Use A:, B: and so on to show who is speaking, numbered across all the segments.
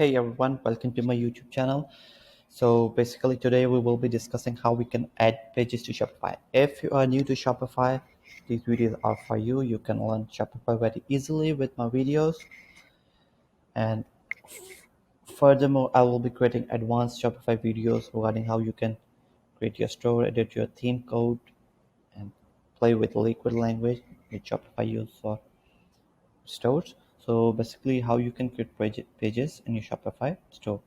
A: Hey everyone, welcome to my YouTube channel. So basically today we will be discussing how we can add pages to Shopify. If you are new to Shopify, these videos are for you. You can learn Shopify very easily with my videos. And furthermore, I will be creating advanced Shopify videos regarding how you can create your store, edit your theme code, and play with liquid language which Shopify use for stores. So basically how you can create pages in your Shopify store.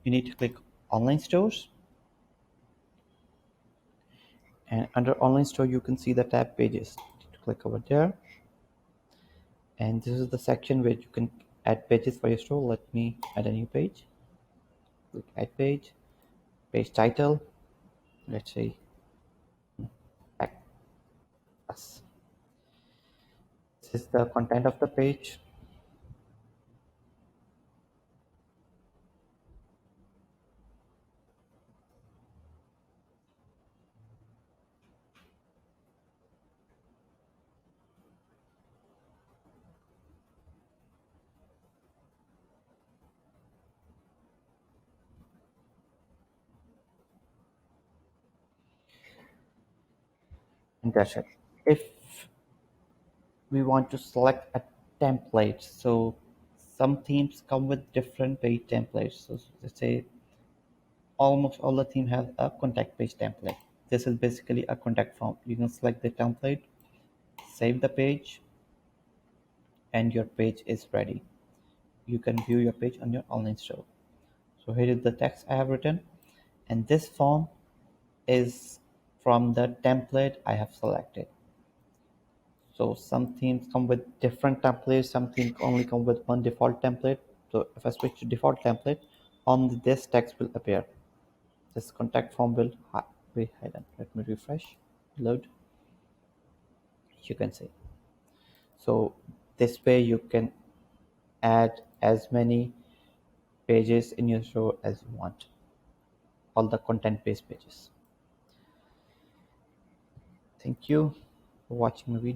A: You need to click online stores, and under online store you can see the tab pages. You need to click over there, and this is the section where you can add pages for your store. Let me add a new page. Click add page, page title, let's say back us. This is the content of the page. And that's it. If we want to select a template, so some themes come with different page templates. So let's say almost all the theme have a contact page template. This is basically a contact form. You can select the template, save the page, and your page is ready. You can view your page on your online store. So here is the text I have written, and this form is from the template I have selected. So some themes come with different templates, some themes only come with one default template. So if I switch to default template, on this text will appear. This contact form will be hidden. Let me refresh, load. You can see. So this way you can add as many pages in your store as you want, all the content based pages. Thank you for watching my video.